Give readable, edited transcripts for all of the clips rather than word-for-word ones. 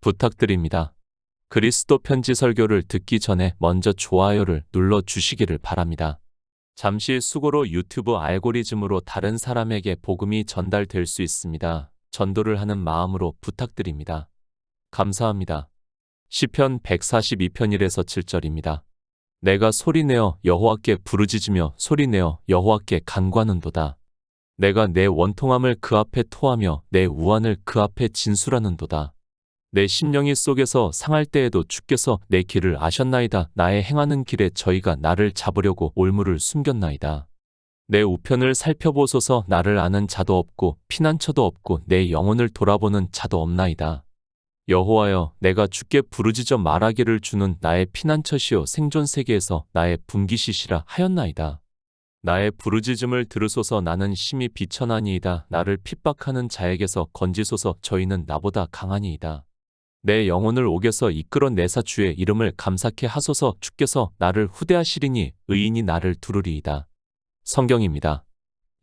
부탁드립니다. 그리스도 편지 설교를 듣기 전에 먼저 좋아요를 눌러 주시기를 바랍니다. 잠시 수고로 유튜브 알고리즘으로 다른 사람에게 복음이 전달될 수 있습니다. 전도를 하는 마음으로 부탁드립니다. 감사합니다. 시편 142편 1에서 7절입니다. 내가 소리내어 여호와께 부르짖으며 소리내어 여호와께 간구하는도다. 내가 내 원통함을 그 앞에 토하며 내 우환을 그 앞에 진술하는도다. 내 심령이 속에서 상할 때에도 주께서 내 길을 아셨나이다. 나의 행하는 길에 저희가 나를 잡으려고 올무를 숨겼나이다. 내 우편을 살펴보소서. 나를 아는 자도 없고 피난처도 없고 내 영혼을 돌아보는 자도 없나이다. 여호와여, 내가 주께 부르짖어 말하기를 주는 나의 피난처시요 생존 세계에서 나의 분기시시라 하였나이다. 나의 부르짖음을 들으소서. 나는 심히 비천하니이다. 나를 핍박하는 자에게서 건지소서. 저희는 나보다 강하니이다. 내 영혼을 옥에서 이끌어내사 주의 이름을 감사케 하소서. 주께서 나를 후대하시리니 의인이 나를 두르리이다. 성경입니다.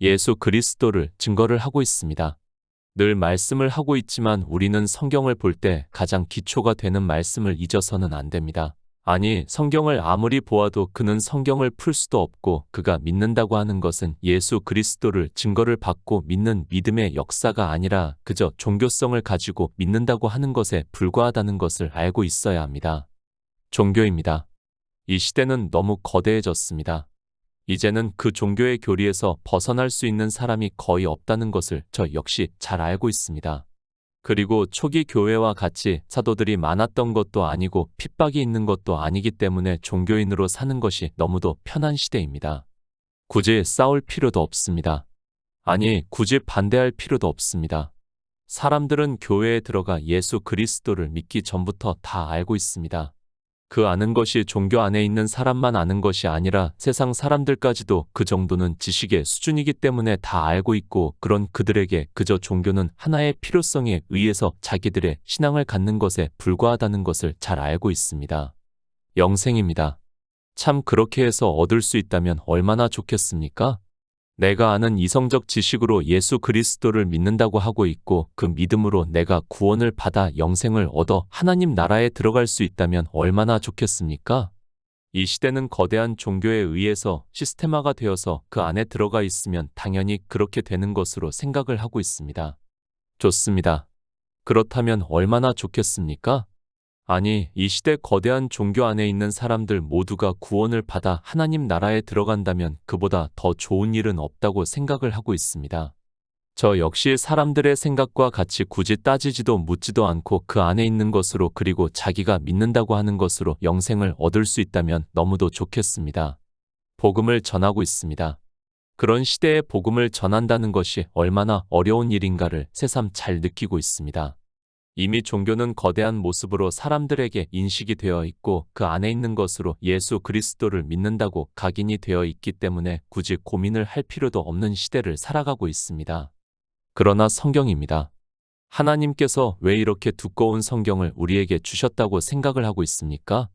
예수 그리스도를 증거를 하고 있습니다. 늘 말씀을 하고 있지만 우리는 성경을 볼 때 가장 기초가 되는 말씀을 잊어서는 안 됩니다. 아니, 성경을 아무리 보아도 그는 성경을 풀 수도 없고 그가 믿는다고 하는 것은 예수 그리스도를 증거를 받고 믿는 믿음의 역사가 아니라 그저 종교성을 가지고 믿는다고 하는 것에 불과하다는 것을 알고 있어야 합니다. 종교입니다. 이 시대는 너무 거대해졌습니다. 이제는 그 종교의 교리에서 벗어날 수 있는 사람이 거의 없다는 것을 저 역시 잘 알고 있습니다. 그리고 초기 교회와 같이 사도들이 많았던 것도 아니고 핍박이 있는 것도 아니기 때문에 종교인으로 사는 것이 너무도 편한 시대입니다. 굳이 싸울 필요도 없습니다. 아니, 굳이 반대할 필요도 없습니다. 사람들은 교회에 들어가 예수 그리스도를 믿기 전부터 다 알고 있습니다. 그 아는 것이 종교 안에 있는 사람만 아는 것이 아니라 세상 사람들까지도 그 정도는 지식의 수준이기 때문에 다 알고 있고 그런 그들에게 그저 종교는 하나의 필요성에 의해서 자기들의 신앙을 갖는 것에 불과하다는 것을 잘 알고 있습니다. 영생입니다. 참 그렇게 해서 얻을 수 있다면 얼마나 좋겠습니까? 내가 아는 이성적 지식으로 예수 그리스도를 믿는다고 하고 있고 그 믿음으로 내가 구원을 받아 영생을 얻어 하나님 나라에 들어갈 수 있다면 얼마나 좋겠습니까? 이 시대는 거대한 종교에 의해서 시스테마가 되어서 그 안에 들어가 있으면 당연히 그렇게 되는 것으로 생각을 하고 있습니다. 좋습니다. 그렇다면 얼마나 좋겠습니까? 아니, 이 시대 거대한 종교 안에 있는 사람들 모두가 구원을 받아 하나님 나라에 들어간다면 그보다 더 좋은 일은 없다고 생각을 하고 있습니다. 저 역시 사람들의 생각과 같이 굳이 따지지도 묻지도 않고 그 안에 있는 것으로 그리고 자기가 믿는다고 하는 것으로 영생을 얻을 수 있다면 너무도 좋겠습니다. 복음을 전하고 있습니다. 그런 시대에 복음을 전한다는 것이 얼마나 어려운 일인가를 새삼 잘 느끼고 있습니다. 이미 종교는 거대한 모습으로 사람들에게 인식이 되어 있고 그 안에 있는 것으로 예수 그리스도를 믿는다고 각인이 되어 있기 때문에 굳이 고민을 할 필요도 없는 시대를 살아가고 있습니다. 그러나 성경입니다. 하나님께서 왜 이렇게 두꺼운 성경을 우리에게 주셨다고 생각을 하고 있습니까?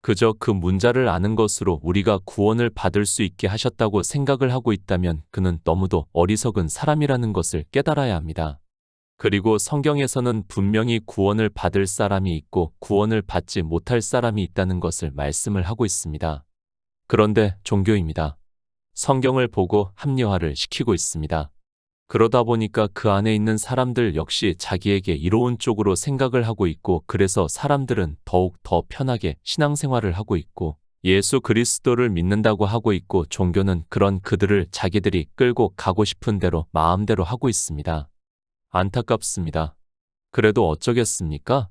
그저 그 문자를 아는 것으로 우리가 구원을 받을 수 있게 하셨다고 생각을 하고 있다면 그는 너무도 어리석은 사람이라는 것을 깨달아야 합니다. 그리고 성경에서는 분명히 구원을 받을 사람이 있고 구원을 받지 못할 사람이 있다는 것을 말씀을 하고 있습니다. 그런데 종교입니다. 성경을 보고 합리화를 시키고 있습니다. 그러다 보니까 그 안에 있는 사람들 역시 자기에게 이로운 쪽으로 생각을 하고 있고 그래서 사람들은 더욱 더 편하게 신앙생활을 하고 있고 예수 그리스도를 믿는다고 하고 있고 종교는 그런 그들을 자기들이 끌고 가고 싶은 대로 마음대로 하고 있습니다. 안타깝습니다. 그래도 어쩌겠습니까?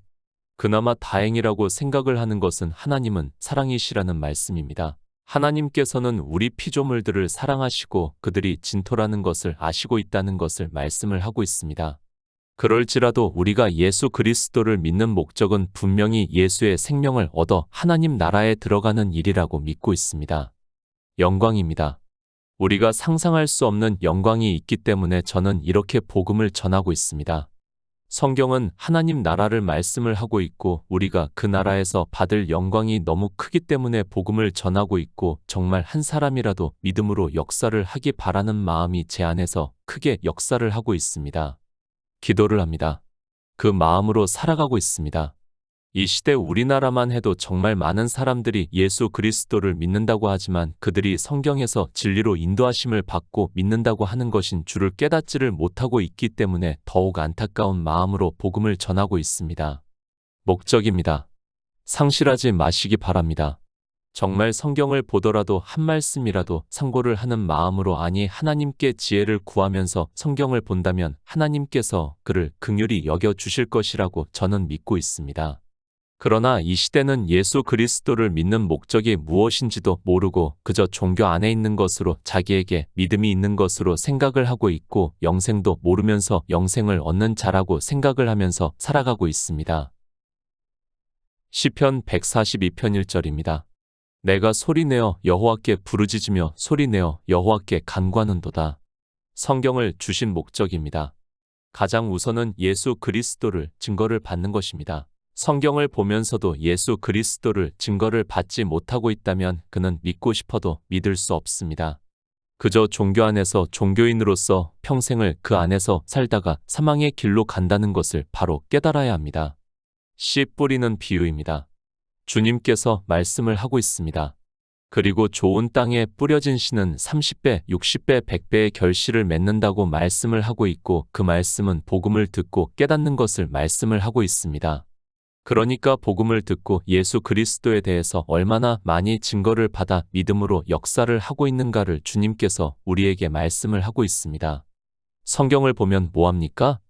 그나마 다행이라고 생각을 하는 것은 하나님은 사랑이시라는 말씀입니다. 하나님께서는 우리 피조물들을 사랑하시고 그들이 진토라는 것을 아시고 있다는 것을 말씀을 하고 있습니다. 그럴지라도 우리가 예수 그리스도를 믿는 목적은 분명히 예수의 생명을 얻어 하나님 나라에 들어가는 일이라고 믿고 있습니다. 영광입니다. 우리가 상상할 수 없는 영광이 있기 때문에 저는 이렇게 복음을 전하고 있습니다. 성경은 하나님 나라를 말씀을 하고 있고 우리가 그 나라에서 받을 영광이 너무 크기 때문에 복음을 전하고 있고 정말 한 사람이라도 믿음으로 역사를 하기 바라는 마음이 제 안에서 크게 역사를 하고 있습니다. 기도를 합니다. 그 마음으로 살아가고 있습니다. 이 시대 우리나라만 해도 정말 많은 사람들이 예수 그리스도를 믿는다고 하지만 그들이 성경에서 진리로 인도하심을 받고 믿는다고 하는 것인 줄을 깨닫지를 못하고 있기 때문에 더욱 안타까운 마음으로 복음을 전하고 있습니다. 목적입니다. 상실하지 마시기 바랍니다. 정말 성경을 보더라도 한 말씀이라도 상고를 하는 마음으로 아니 하나님께 지혜를 구하면서 성경을 본다면 하나님께서 그를 긍휼히 여겨 주실 것이라고 저는 믿고 있습니다. 그러나 이 시대는 예수 그리스도를 믿는 목적이 무엇인지도 모르고 그저 종교 안에 있는 것으로 자기에게 믿음이 있는 것으로 생각을 하고 있고 영생도 모르면서 영생을 얻는 자라고 생각을 하면서 살아가고 있습니다. 시편 142편 1절입니다. 내가 소리내어 여호와께 부르짖으며 소리내어 여호와께 간구하는도다. 성경을 주신 목적입니다. 가장 우선은 예수 그리스도를 증거를 받는 것입니다. 성경을 보면서도 예수 그리스도를 증거를 받지 못하고 있다면 그는 믿고 싶어도 믿을 수 없습니다. 그저 종교 안에서 종교인으로서 평생을 그 안에서 살다가 사망의 길로 간다는 것을 바로 깨달아야 합니다. 씨 뿌리는 비유입니다. 주님께서 말씀을 하고 있습니다. 그리고 좋은 땅에 뿌려진 씨는 30배, 60배, 100배의 결실을 맺는다고 말씀을 하고 있고 그 말씀은 복음을 듣고 깨닫는 것을 말씀을 하고 있습니다. 그러니까 복음을 듣고 예수 그리스도에 대해서 얼마나 많이 증거를 받아 믿음으로 역사를 하고 있는가를 주님께서 우리에게 말씀을 하고 있습니다. 성경을 보면 뭐합니까?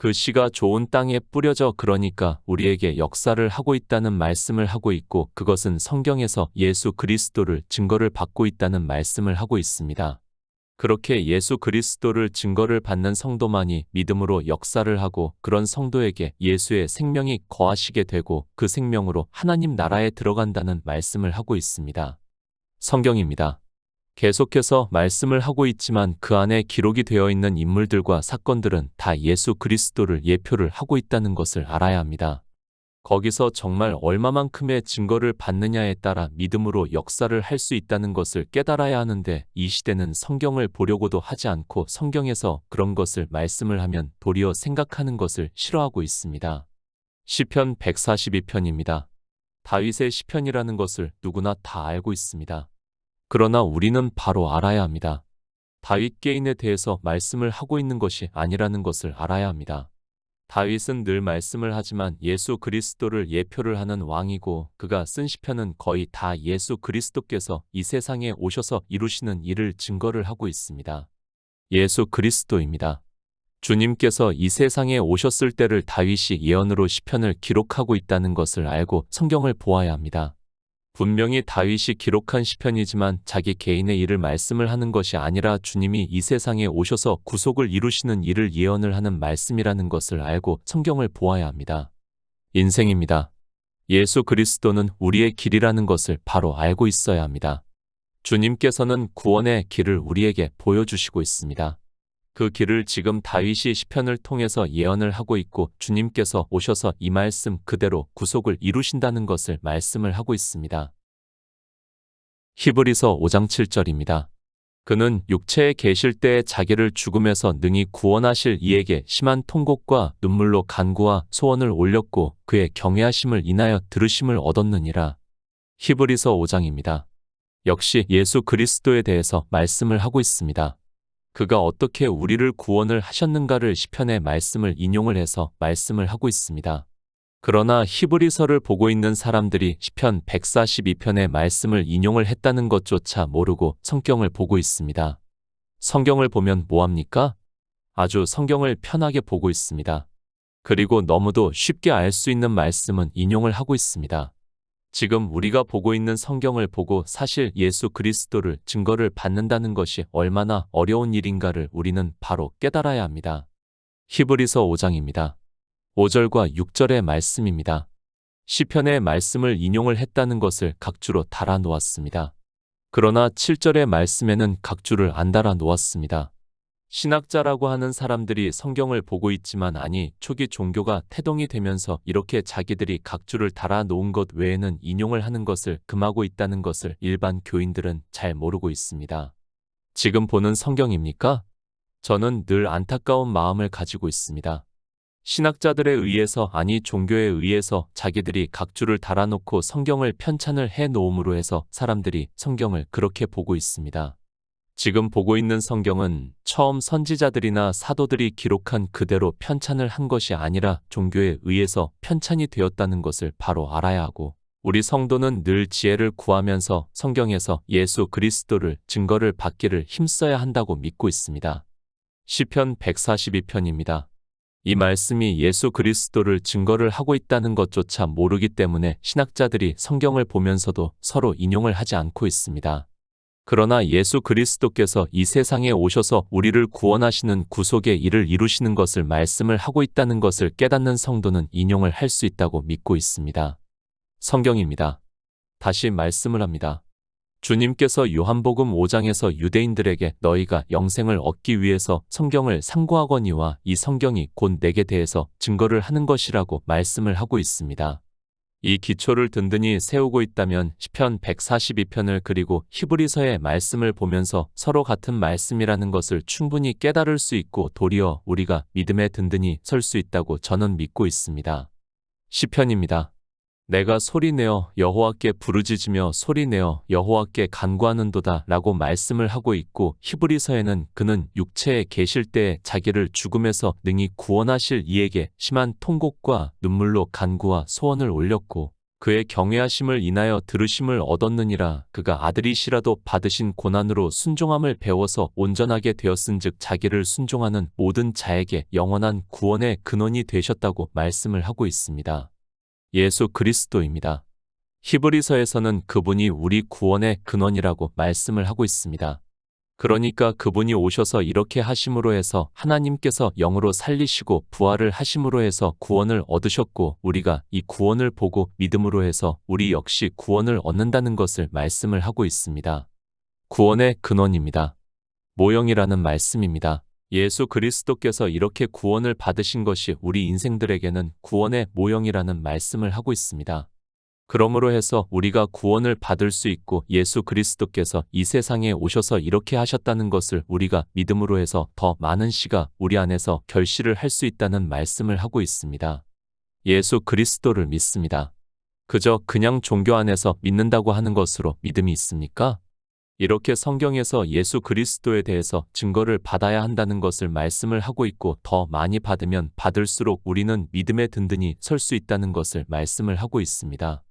그 씨가 좋은 땅에 뿌려져 그러니까 우리에게 역사를 하고 있다는 말씀을 하고 있고 그것은 성경에서 예수 그리스도를 증거를 받고 있다는 말씀을 하고 있습니다. 그렇게 예수 그리스도를 증거를 받는 성도만이 믿음으로 역사를 하고 그런 성도에게 예수의 생명이 거하시게 되고 그 생명으로 하나님 나라에 들어간다는 말씀을 하고 있습니다. 성경입니다. 계속해서 말씀을 하고 있지만 그 안에 기록이 되어 있는 인물들과 사건들은 다 예수 그리스도를 예표를 하고 있다는 것을 알아야 합니다. 거기서 정말 얼마만큼의 증거를 받느냐에 따라 믿음으로 역사를 할 수 있다는 것을 깨달아야 하는데 이 시대는 성경을 보려고도 하지 않고 성경에서 그런 것을 말씀을 하면 도리어 생각하는 것을 싫어하고 있습니다. 시편 142편입니다. 다윗의 시편이라는 것을 누구나 다 알고 있습니다. 그러나 우리는 바로 알아야 합니다. 다윗 개인에 대해서 말씀을 하고 있는 것이 아니라는 것을 알아야 합니다. 다윗은 늘 말씀을 하지만 예수 그리스도를 예표를 하는 왕이고 그가 쓴 시편은 거의 다 예수 그리스도께서 이 세상에 오셔서 이루시는 일을 증거를 하고 있습니다. 예수 그리스도입니다. 주님께서 이 세상에 오셨을 때를 다윗이 예언으로 시편을 기록하고 있다는 것을 알고 성경을 보아야 합니다. 분명히 다윗이 기록한 시편이지만 자기 개인의 일을 말씀을 하는 것이 아니라 주님이 이 세상에 오셔서 구속을 이루시는 일을 예언을 하는 말씀이라는 것을 알고 성경을 보아야 합니다. 인생입니다. 예수 그리스도는 우리의 길이라는 것을 바로 알고 있어야 합니다. 주님께서는 구원의 길을 우리에게 보여주시고 있습니다. 그 길을 지금 다윗이 시편을 통해서 예언을 하고 있고 주님께서 오셔서 이 말씀 그대로 구속을 이루신다는 것을 말씀을 하고 있습니다. 히브리서 5장 7절입니다. 그는 육체에 계실 때에 자기를 죽음에서 능히 구원하실 이에게 심한 통곡과 눈물로 간구와 소원을 올렸고 그의 경외하심을 인하여 들으심을 얻었느니라. 히브리서 5장입니다. 역시 예수 그리스도에 대해서 말씀을 하고 있습니다. 그가 어떻게 우리를 구원을 하셨는가를 시편의 말씀을 인용을 해서 말씀을 하고 있습니다. 그러나 히브리서를 보고 있는 사람들이 시편 142편의 말씀을 인용을 했다는 것조차 모르고 성경을 보고 있습니다. 성경을 보면 뭐합니까? 아주 성경을 편하게 보고 있습니다. 그리고 너무도 쉽게 알 수 있는 말씀은 인용을 하고 있습니다. 지금 우리가 보고 있는 성경을 보고 사실 예수 그리스도를 증거를 받는다는 것이 얼마나 어려운 일인가를 우리는 바로 깨달아야 합니다. 히브리서 5장입니다. 5절과 6절의 말씀입니다. 시편의 말씀을 인용을 했다는 것을 각주로 달아 놓았습니다. 그러나 7절의 말씀에는 각주를 안 달아 놓았습니다. 신학자라고 하는 사람들이 성경을 보고 있지만 아니 초기 종교가 태동이 되면서 이렇게 자기들이 각주를 달아 놓은 것 외에는 인용을 하는 것을 금하고 있다는 것을 일반 교인들은 잘 모르고 있습니다. 지금 보는 성경입니까? 저는 늘 안타까운 마음을 가지고 있습니다. 신학자들에 의해서 아니 종교에 의해서 자기들이 각주를 달아놓고 성경을 편찬을 해 놓음으로 해서 사람들이 성경을 그렇게 보고 있습니다. 지금 보고 있는 성경은 처음 선지자들이나 사도들이 기록한 그대로 편찬을 한 것이 아니라 종교에 의해서 편찬이 되었다는 것을 바로 알아야 하고, 우리 성도는 늘 지혜를 구하면서 성경에서 예수 그리스도를 증거를 받기를 힘써야 한다고 믿고 있습니다. 시편 142편입니다. 이 말씀이 예수 그리스도를 증거를 하고 있다는 것조차 모르기 때문에 신학자들이 성경을 보면서도 서로 인용을 하지 않고 있습니다. 그러나 예수 그리스도께서 이 세상에 오셔서 우리를 구원하시는 구속의 일을 이루시는 것을 말씀을 하고 있다는 것을 깨닫는 성도는 인용을 할 수 있다고 믿고 있습니다. 성경입니다. 다시 말씀을 합니다. 주님께서 요한복음 5장에서 유대인들에게 너희가 영생을 얻기 위해서 성경을 상고하거니와 이 성경이 곧 내게 대해서 증거를 하는 것이라고 말씀을 하고 있습니다. 이 기초를 든든히 세우고 있다면 시편 142편을 그리고 히브리서의 말씀을 보면서 서로 같은 말씀이라는 것을 충분히 깨달을 수 있고 도리어 우리가 믿음에 든든히 설 수 있다고 저는 믿고 있습니다. 시편입니다. 내가 소리내어 여호와께 부르짖으며 소리내어 여호와께 간구하는도다 라고 말씀을 하고 있고, 히브리서에는 그는 육체에 계실 때에 자기를 죽음에서 능히 구원하실 이에게 심한 통곡과 눈물로 간구와 소원을 올렸고 그의 경외하심을 인하여 들으심을 얻었느니라. 그가 아들이시라도 받으신 고난으로 순종함을 배워서 온전하게 되었은즉 자기를 순종하는 모든 자에게 영원한 구원의 근원이 되셨다고 말씀을 하고 있습니다. 예수 그리스도입니다. 히브리서에서는 그분이 우리 구원의 근원이라고 말씀을 하고 있습니다. 그러니까 그분이 오셔서 이렇게 하심으로 해서 하나님께서 영으로 살리시고 부활을 하심으로 해서 구원을 얻으셨고, 우리가 이 구원을 보고 믿음으로 해서 우리 역시 구원을 얻는다는 것을 말씀을 하고 있습니다. 구원의 근원입니다. 모형이라는 말씀입니다. 예수 그리스도께서 이렇게 구원을 받으신 것이 우리 인생들에게는 구원의 모형이라는 말씀을 하고 있습니다. 그러므로 해서 우리가 구원을 받을 수 있고 예수 그리스도께서 이 세상에 오셔서 이렇게 하셨다는 것을 우리가 믿음으로 해서 더 많은 씨가 우리 안에서 결실을 할 수 있다는 말씀을 하고 있습니다. 예수 그리스도를 믿습니다. 그저 그냥 종교 안에서 믿는다고 하는 것으로 믿음이 있습니까? 이렇게 성경에서 예수 그리스도에 대해서 증거를 받아야 한다는 것을 말씀을 하고 있고, 더 많이 받으면 받을수록 우리는 믿음에 든든히 설 수 있다는 것을 말씀을 하고 있습니다.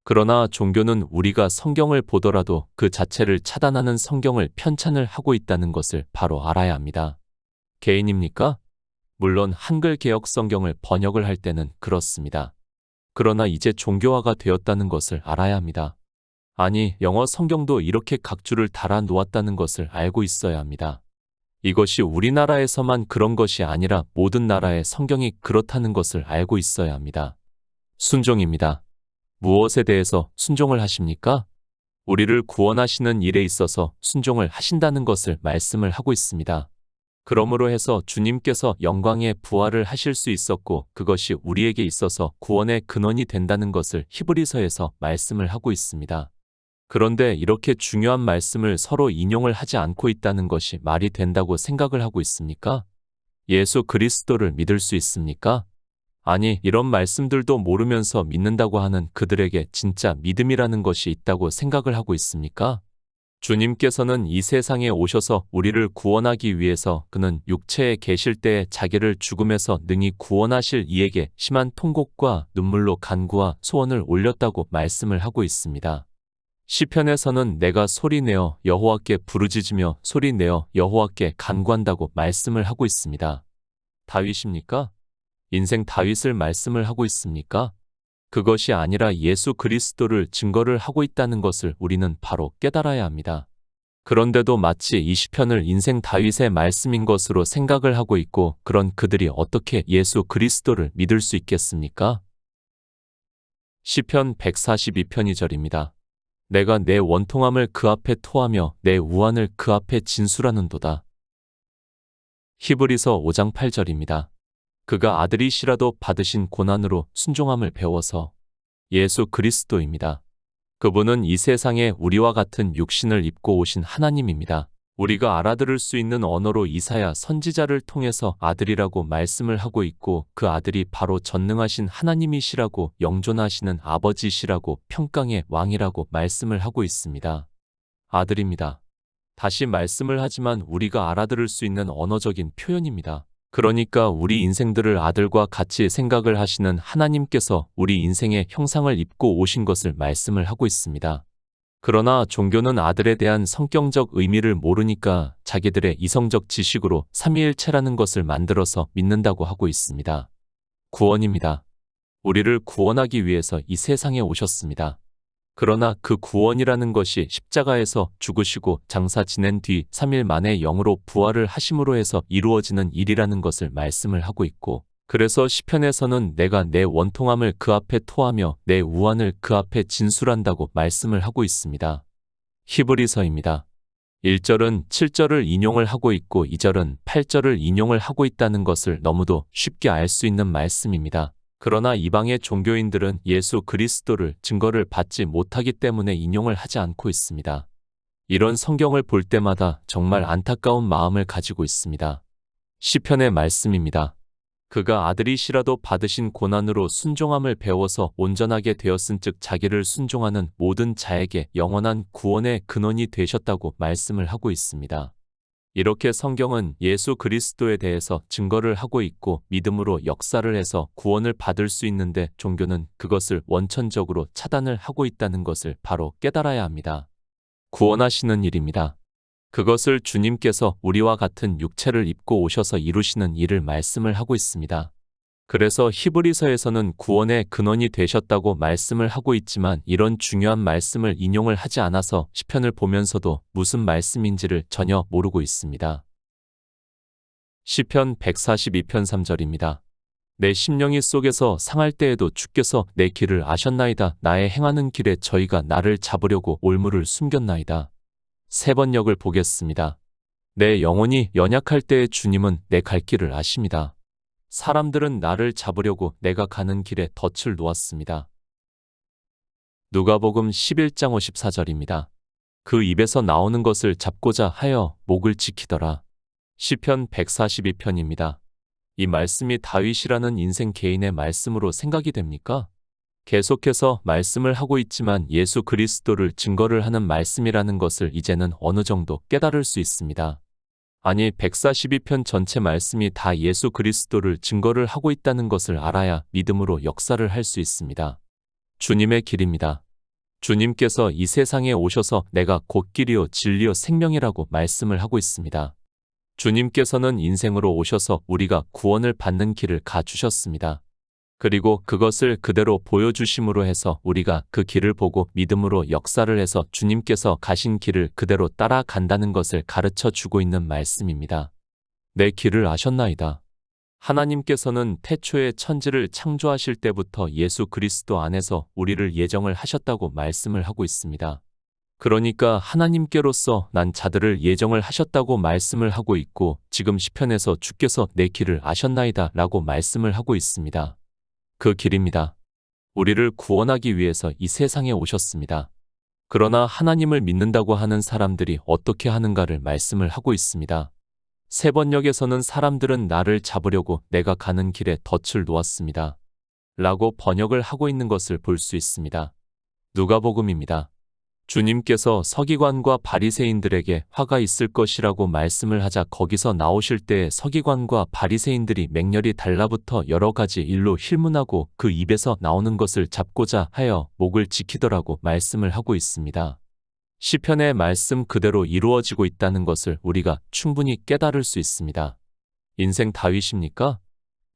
그러나 종교는 우리가 성경을 보더라도 그 자체를 차단하는 성경을 편찬을 하고 있다는 것을 바로 알아야 합니다. 개인입니까? 물론 한글 개역 성경을 번역을 할 때는 그렇습니다. 그러나 이제 종교화가 되었다는 것을 알아야 합니다. 아니, 영어 성경도 이렇게 각주를 달아 놓았다는 것을 알고 있어야 합니다. 이것이 우리나라에서만 그런 것이 아니라 모든 나라의 성경이 그렇다는 것을 알고 있어야 합니다. 순종입니다. 무엇에 대해서 순종을 하십니까? 우리를 구원하시는 일에 있어서 순종을 하신다는 것을 말씀을 하고 있습니다. 그러므로 해서 주님께서 영광의 부활을 하실 수 있었고 그것이 우리에게 있어서 구원의 근원이 된다는 것을 히브리서에서 말씀을 하고 있습니다. 그런데 이렇게 중요한 말씀을 서로 인용을 하지 않고 있다는 것이 말이 된다고 생각을 하고 있습니까? 예수 그리스도를 믿을 수 있습니까? 아니, 이런 말씀들도 모르면서 믿는다고 하는 그들에게 진짜 믿음이라는 것이 있다고 생각을 하고 있습니까? 주님께서는 이 세상에 오셔서 우리를 구원하기 위해서 그는 육체에 계실 때에 자기를 죽음에서 능히 구원하실 이에게 심한 통곡과 눈물로 간구와 소원을 올렸다고 말씀을 하고 있습니다. 시편에서는 내가 소리내어 여호와께 부르짖으며 소리내어 여호와께 간구한다고 말씀을 하고 있습니다. 다윗입니까? 인생 다윗을 말씀을 하고 있습니까? 그것이 아니라 예수 그리스도를 증거를 하고 있다는 것을 우리는 바로 깨달아야 합니다. 그런데도 마치 이 시편을 인생 다윗의 말씀인 것으로 생각을 하고 있고, 그런 그들이 어떻게 예수 그리스도를 믿을 수 있겠습니까? 시편 142편 2절입니다. 내가 내 원통함을 그 앞에 토하며 내 우환을 그 앞에 진술하는도다. 히브리서 5장 8절입니다. 그가 아들이시라도 받으신 고난으로 순종함을 배워서. 예수 그리스도입니다. 그분은 이 세상에 우리와 같은 육신을 입고 오신 하나님입니다. 우리가 알아들을 수 있는 언어로 이사야 선지자를 통해서 아들이라고 말씀을 하고 있고 그 아들이 바로 전능하신 하나님이시라고 영존하시는 아버지시라고 평강의 왕이라고 말씀을 하고 있습니다. 아들입니다. 다시 말씀을 하지만 우리가 알아들을 수 있는 언어적인 표현입니다. 그러니까 우리 인생들을 아들과 같이 생각을 하시는 하나님께서 우리 인생의 형상을 입고 오신 것을 말씀을 하고 있습니다. 그러나 종교는 아들에 대한 성경적 의미를 모르니까 자기들의 이성적 지식으로 삼위일체라는 것을 만들어서 믿는다고 하고 있습니다. 구원입니다. 우리를 구원하기 위해서 이 세상에 오셨습니다. 그러나 그 구원이라는 것이 십자가에서 죽으시고 장사 지낸 뒤 3일 만에 영으로 부활을 하심으로 해서 이루어지는 일이라는 것을 말씀을 하고 있고, 그래서 시편에서는 내가 내 원통함을 그 앞에 토하며 내 우환을 그 앞에 진술한다고 말씀을 하고 있습니다. 히브리서입니다. 1절은 7절을 인용을 하고 있고 2절은 8절을 인용을 하고 있다는 것을 너무도 쉽게 알 수 있는 말씀입니다. 그러나 이방의 종교인들은 예수 그리스도를 증거를 받지 못하기 때문에 인용을 하지 않고 있습니다. 이런 성경을 볼 때마다 정말 안타까운 마음을 가지고 있습니다. 시편의 말씀입니다. 그가 아들이시라도 받으신 고난으로 순종함을 배워서 온전하게 되었은즉 자기를 순종하는 모든 자에게 영원한 구원의 근원이 되셨다고 말씀을 하고 있습니다. 이렇게 성경은 예수 그리스도에 대해서 증거를 하고 있고 믿음으로 역사를 해서 구원을 받을 수 있는데 종교는 그것을 원천적으로 차단을 하고 있다는 것을 바로 깨달아야 합니다. 구원하시는 일입니다. 그것을 주님께서 우리와 같은 육체를 입고 오셔서 이루시는 일을 말씀을 하고 있습니다. 그래서 히브리서에서는 구원의 근원이 되셨다고 말씀을 하고 있지만 이런 중요한 말씀을 인용을 하지 않아서 시편을 보면서도 무슨 말씀인지를 전혀 모르고 있습니다. 시편 142편 3절입니다. 내 심령이 속에서 상할 때에도 주께서 내 길을 아셨나이다. 나의 행하는 길에 저희가 나를 잡으려고 올무를 숨겼나이다. 세 번역을 보겠습니다. 내 영혼이 연약할 때에 주님은 내 갈 길을 아십니다. 사람들은 나를 잡으려고 내가 가는 길에 덫을 놓았습니다. 누가복음 11장 54절입니다. 그 입에서 나오는 것을 잡고자 하여 목을 지키더라. 시편 142편입니다. 이 말씀이 다윗이라는 인생 개인의 말씀으로 생각이 됩니까? 계속해서 말씀을 하고 있지만 예수 그리스도를 증거를 하는 말씀이라는 것을 이제는 어느 정도 깨달을 수 있습니다. 아니 142편 전체 말씀이 다 예수 그리스도를 증거를 하고 있다는 것을 알아야 믿음으로 역사를 할 수 있습니다. 주님의 길입니다. 주님께서 이 세상에 오셔서 내가 곧 길이요 진리요 생명이라고 말씀을 하고 있습니다. 주님께서는 인생으로 오셔서 우리가 구원을 받는 길을 가주셨습니다. 그리고 그것을 그대로 보여주심으로 해서 우리가 그 길을 보고 믿음으로 역사를 해서 주님께서 가신 길을 그대로 따라간다는 것을 가르쳐 주고 있는 말씀입니다. 내 길을 아셨나이다. 하나님께서는 태초에 천지를 창조하실 때부터 예수 그리스도 안에서 우리를 예정을 하셨다고 말씀을 하고 있습니다. 그러니까 하나님께로서 난 자들을 예정을 하셨다고 말씀을 하고 있고 지금 시편에서 주께서 내 길을 아셨나이다 라고 말씀을 하고 있습니다. 그 길입니다. 우리를 구원하기 위해서 이 세상에 오셨습니다. 그러나 하나님을 믿는다고 하는 사람들이 어떻게 하는가를 말씀을 하고 있습니다. 세 번역에서는 사람들은 나를 잡으려고 내가 가는 길에 덫을 놓았습니다. 라고 번역을 하고 있는 것을 볼 수 있습니다. 누가복음입니다. 주님께서 서기관과 바리새인들에게 화가 있을 것이라고 말씀을 하자 거기서 나오실 때에 서기관과 바리새인들이 맹렬히 달라붙어 여러 가지 일로 힐문하고 그 입에서 나오는 것을 잡고자 하여 목을 지키더라고 말씀을 하고 있습니다. 시편의 말씀 그대로 이루어지고 있다는 것을 우리가 충분히 깨달을 수 있습니다. 인생 다윗입니까?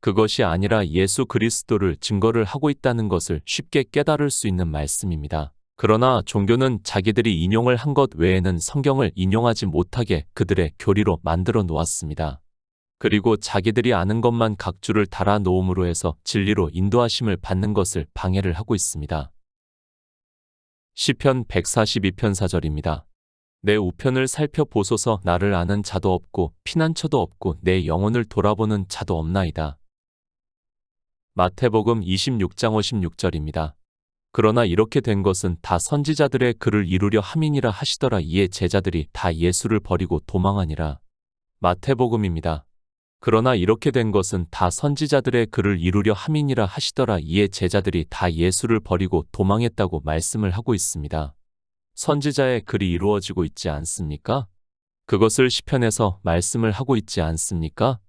그것이 아니라 예수 그리스도를 증거를 하고 있다는 것을 쉽게 깨달을 수 있는 말씀입니다. 그러나 종교는 자기들이 인용을 한 것 외에는 성경을 인용하지 못하게 그들의 교리로 만들어 놓았습니다. 그리고 자기들이 아는 것만 각주를 달아 놓음으로 해서 진리로 인도하심을 받는 것을 방해를 하고 있습니다. 시편 142편 4절입니다. 내 우편을 살펴보소서. 나를 아는 자도 없고 피난처도 없고 내 영혼을 돌아보는 자도 없나이다. 마태복음 26장 56절입니다. 그러나 이렇게 된 것은 다 선지자들의 글을 이루려 함이니라 하시더라. 이에 제자들이 다 예수를 버리고 도망하니라. 마태복음입니다. 그러나 이렇게 된 것은 다 선지자들의 글을 이루려 함이니라 하시더라. 이에 제자들이 다 예수를 버리고 도망했다고 말씀을 하고 있습니다. 선지자의 글이 이루어지고 있지 않습니까? 그것을 시편에서 말씀을 하고 있지 않습니까?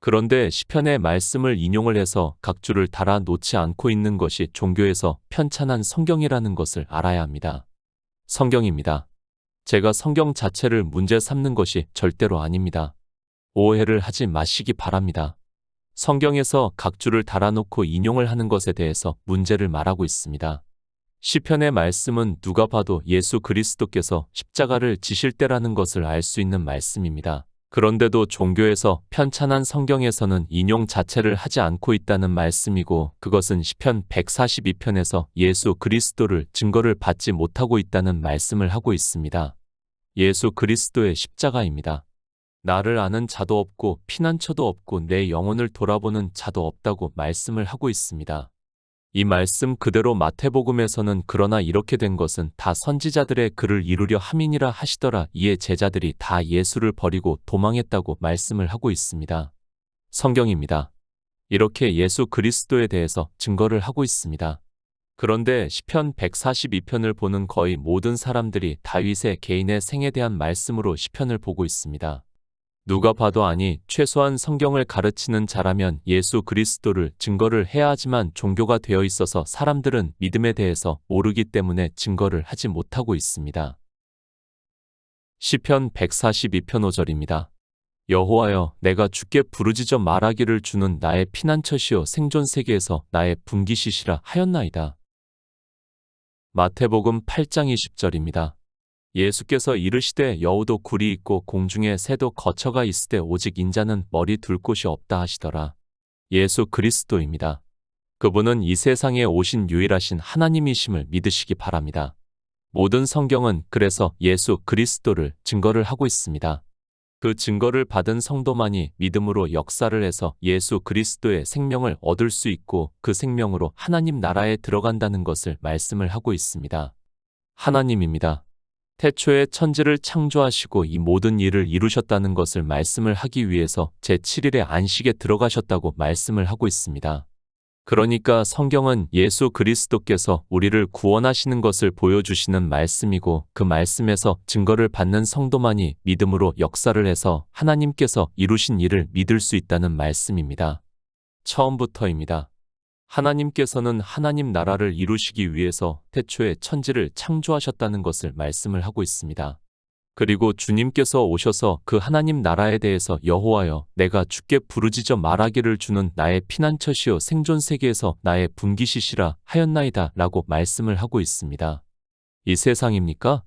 그런데 시편의 말씀을 인용을 해서 각주를 달아 놓지 않고 있는 것이 종교에서 편찬한 성경이라는 것을 알아야 합니다. 성경입니다. 제가 성경 자체를 문제 삼는 것이 절대로 아닙니다. 오해를 하지 마시기 바랍니다. 성경에서 각주를 달아놓고 인용을 하는 것에 대해서 문제를 말하고 있습니다. 시편의 말씀은 누가 봐도 예수 그리스도께서 십자가를 지실 때라는 것을 알 수 있는 말씀입니다. 그런데도 종교에서 편찬한 성경에서는 인용 자체를 하지 않고 있다는 말씀이고, 그것은 시편 142편에서 예수 그리스도를 증거를 받지 못하고 있다는 말씀을 하고 있습니다. 예수 그리스도의 십자가입니다. 나를 아는 자도 없고 피난처도 없고 내 영혼을 돌아보는 자도 없다고 말씀을 하고 있습니다. 이 말씀 그대로 마태복음에서는 그러나 이렇게 된 것은 다 선지자들의 글을 이루려 함이니라 하시더라. 이에 제자들이 다 예수를 버리고 도망했다고 말씀을 하고 있습니다. 성경입니다. 이렇게 예수 그리스도에 대해서 증거를 하고 있습니다. 그런데 시편 142편을 보는 거의 모든 사람들이 다윗의 개인의 생에 대한 말씀으로 시편을 보고 있습니다. 누가 봐도 아니, 최소한 성경을 가르치는 자라면 예수 그리스도를 증거를 해야 하지만 종교가 되어 있어서 사람들은 믿음에 대해서 모르기 때문에 증거를 하지 못하고 있습니다. 시편 142편 5절입니다. 여호와여, 내가 주께 부르짖어 말하기를 주는 나의 피난처시요 생존 세계에서 나의 분기시시라 하였나이다. 마태복음 8장 20절입니다. 예수께서 이르시되 여우도 굴이 있고 공중에 새도 거처가 있으되 오직 인자는 머리 둘 곳이 없다 하시더라. 예수 그리스도입니다. 그분은 이 세상에 오신 유일하신 하나님이심을 믿으시기 바랍니다. 모든 성경은 그래서 예수 그리스도를 증거를 하고 있습니다. 그 증거를 받은 성도만이 믿음으로 역사를 해서 예수 그리스도의 생명을 얻을 수 있고 그 생명으로 하나님 나라에 들어간다는 것을 말씀을 하고 있습니다. 하나님입니다. 태초에 천지를 창조하시고 이 모든 일을 이루셨다는 것을 말씀을 하기 위해서 제7일의 안식에 들어가셨다고 말씀을 하고 있습니다. 그러니까 성경은 예수 그리스도께서 우리를 구원하시는 것을 보여주시는 말씀이고, 그 말씀에서 증거를 받는 성도만이 믿음으로 역사를 해서 하나님께서 이루신 일을 믿을 수 있다는 말씀입니다. 처음부터입니다. 하나님께서는 하나님 나라를 이루시기 위해서 태초에 천지를 창조하셨다는 것을 말씀을 하고 있습니다. 그리고 주님께서 오셔서 그 하나님 나라에 대해서 여호와여, 내가 주께 부르짖어 말하기를 주는 나의 피난처시요 생존 세계에서 나의 분기시시라 하였나이다 라고 말씀을 하고 있습니다. 이 세상입니까?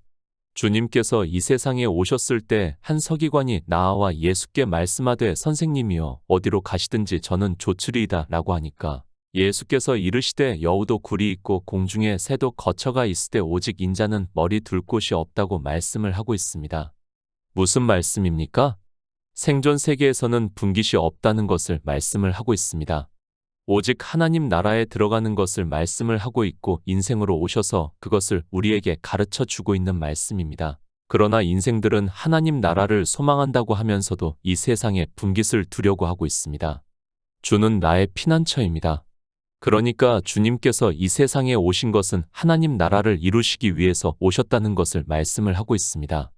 주님께서 이 세상에 오셨을 때 한 서기관이 나와 예수께 말씀하되 선생님이여, 어디로 가시든지 저는 좋으리이다 라고 하니까 예수께서 이르시되 여우도 굴이 있고 공중에 새도 거처가 있으되 오직 인자는 머리 둘 곳이 없다고 말씀을 하고 있습니다. 무슨 말씀입니까? 생존 세계에서는 분깃이 없다는 것을 말씀을 하고 있습니다. 오직 하나님 나라에 들어가는 것을 말씀을 하고 있고 인생으로 오셔서 그것을 우리에게 가르쳐 주고 있는 말씀입니다. 그러나 인생들은 하나님 나라를 소망한다고 하면서도 이 세상에 분깃을 두려고 하고 있습니다. 주는 나의 피난처입니다. 그러니까 주님께서 이 세상에 오신 것은 하나님 나라를 이루시기 위해서 오셨다는 것을 말씀을 하고 있습니다.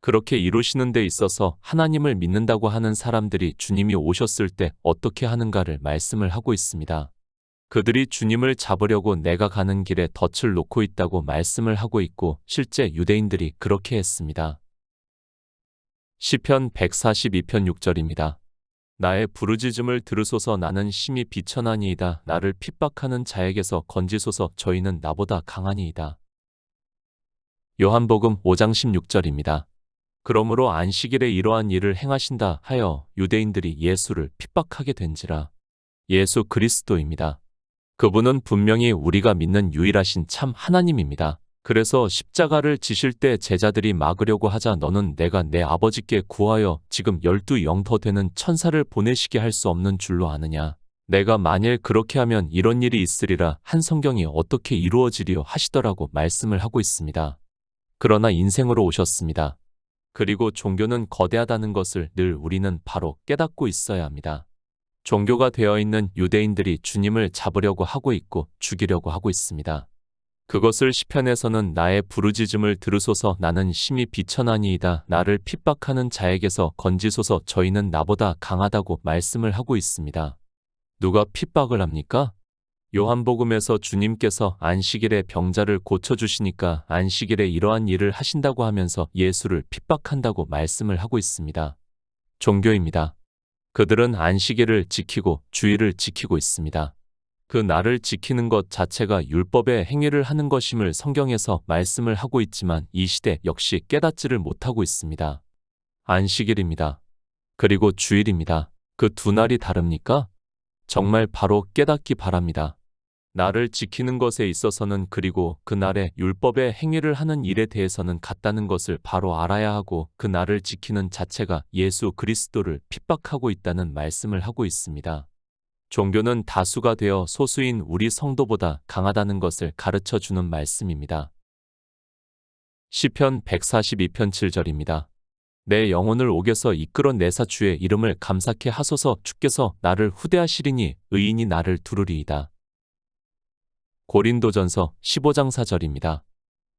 그렇게 이루시는 데 있어서 하나님을 믿는다고 하는 사람들이 주님이 오셨을 때 어떻게 하는가를 말씀을 하고 있습니다. 그들이 주님을 잡으려고 내가 가는 길에 덫을 놓고 있다고 말씀을 하고 있고, 실제 유대인들이 그렇게 했습니다. 시편 142편 6절입니다. 나의 부르짖음을 들으소서. 나는 심히 비천하니이다. 나를 핍박하는 자에게서 건지소서. 저희는 나보다 강하니이다. 요한복음 5장 16절입니다. 그러므로 안식일에 이러한 일을 행하신다 하여 유대인들이 예수를 핍박하게 된지라. 예수 그리스도입니다. 그분은 분명히 우리가 믿는 유일하신 참 하나님입니다. 그래서 십자가를 지실 때 제자들이 막으려고 하자 너는 내가 내 아버지께 구하여 지금 12영 더 되는 천사를 보내시게 할 수 없는 줄로 아느냐. 내가 만일 그렇게 하면 이런 일이 있으리라 한 성경이 어떻게 이루어지리요 하시더라고 말씀을 하고 있습니다. 그러나 인생으로 오셨습니다. 그리고 종교는 거대하다는 것을 늘 우리는 바로 깨닫고 있어야 합니다. 종교가 되어 있는 유대인들이 주님을 잡으려고 하고 있고 죽이려고 하고 있습니다. 그것을 시편에서는 나의 부르짖음을 들으소서 나는 심히 비천하니이다. 나를 핍박하는 자에게서 건지소서 저희는 나보다 강하다고 말씀을 하고 있습니다. 누가 핍박을 합니까? 요한복음에서 주님께서 안식일에 병자를 고쳐주시니까 안식일에 이러한 일을 하신다고 하면서 예수를 핍박한다고 말씀을 하고 있습니다. 종교입니다. 그들은 안식일을 지키고 주일을 지키고 있습니다. 그 날을 지키는 것 자체가 율법의 행위를 하는 것임을 성경에서 말씀을 하고 있지만 이 시대 역시 깨닫지를 못하고 있습니다. 안식일입니다. 그리고 주일입니다. 그 두 날이 다릅니까? 정말 바로 깨닫기 바랍니다. 날을 지키는 것에 있어서는 그리고 그 날에 율법의 행위를 하는 일에 대해서는 같다는 것을 바로 알아야 하고 그 날을 지키는 자체가 예수 그리스도를 핍박하고 있다는 말씀을 하고 있습니다. 종교는 다수가 되어 소수인 우리 성도보다 강하다는 것을 가르쳐 주는 말씀입니다. 시편 142편 7절입니다. 내 영혼을 옥에서 이끌어내사 주의 이름을 감사케 하소서 주께서 나를 후대하시리니 의인이 나를 두르리이다. 고린도전서 15장 4절입니다.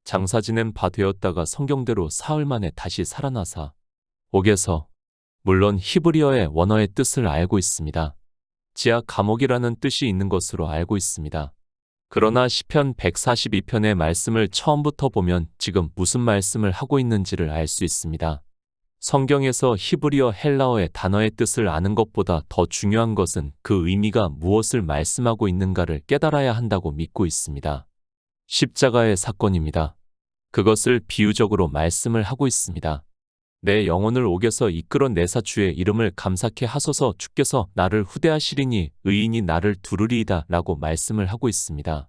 장사 지낸 바 되었다가 성경대로 사흘 만에 다시 살아나사 옥에서 물론 히브리어의 원어의 뜻을 알고 있습니다. 지하 감옥이라는 뜻이 있는 것으로 알고 있습니다. 그러나 시편 142편의 말씀을 처음부터 보면 지금 무슨 말씀을 하고 있는지를 알 수 있습니다. 성경에서 히브리어 헬라어의 단어의 뜻을 아는 것보다 더 중요한 것은 그 의미가 무엇을 말씀하고 있는가를 깨달아야 한다고 믿고 있습니다. 십자가의 사건입니다. 그것을 비유적으로 말씀을 하고 있습니다. 내 영혼을 옥에서 이끌어내사 주의 이름을 감사케 하소서 주께서 나를 후대하시리니 의인이 나를 두르리이다 라고 말씀을 하고 있습니다.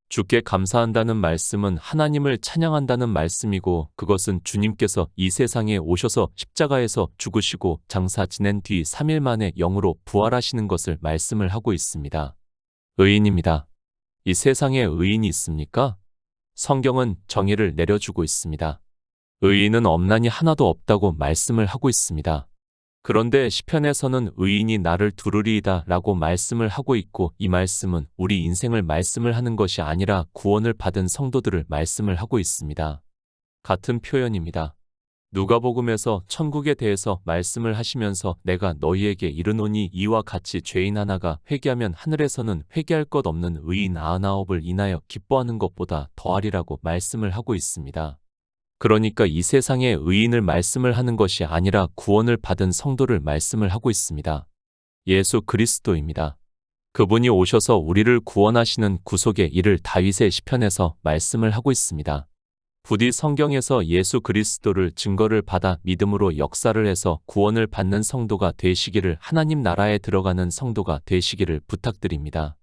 주께 감사한다는 말씀은 하나님을 찬양한다는 말씀이고 그것은 주님께서 이 세상에 오셔서 십자가에서 죽으시고 장사 지낸 뒤 3일 만에 영으로 부활하시는 것을 말씀을 하고 있습니다. 의인입니다. 이 세상에 의인이 있습니까? 성경은 정의를 내려주고 있습니다. 의인은 없나니 하나도 없다고 말씀을 하고 있습니다. 그런데 시편에서는 의인이 나를 두르리이다 라고 말씀을 하고 있고 이 말씀은 우리 인생을 말씀을 하는 것이 아니라 구원을 받은 성도들을 말씀을 하고 있습니다. 같은 표현입니다. 누가복음에서 천국에 대해서 말씀을 하시면서 내가 너희에게 이르노니 이와 같이 죄인 하나가 회개하면 하늘에서는 회개할 것 없는 의인 99을 인하여 기뻐하는 것보다 더하리라고 말씀을 하고 있습니다. 그러니까 이 세상의 의인을 말씀을 하는 것이 아니라 구원을 받은 성도를 말씀을 하고 있습니다. 예수 그리스도입니다. 그분이 오셔서 우리를 구원하시는 구속의 일을 다윗의 시편에서 말씀을 하고 있습니다. 부디 성경에서 예수 그리스도를 증거를 받아 믿음으로 역사를 해서 구원을 받는 성도가 되시기를 하나님 나라에 들어가는 성도가 되시기를 부탁드립니다.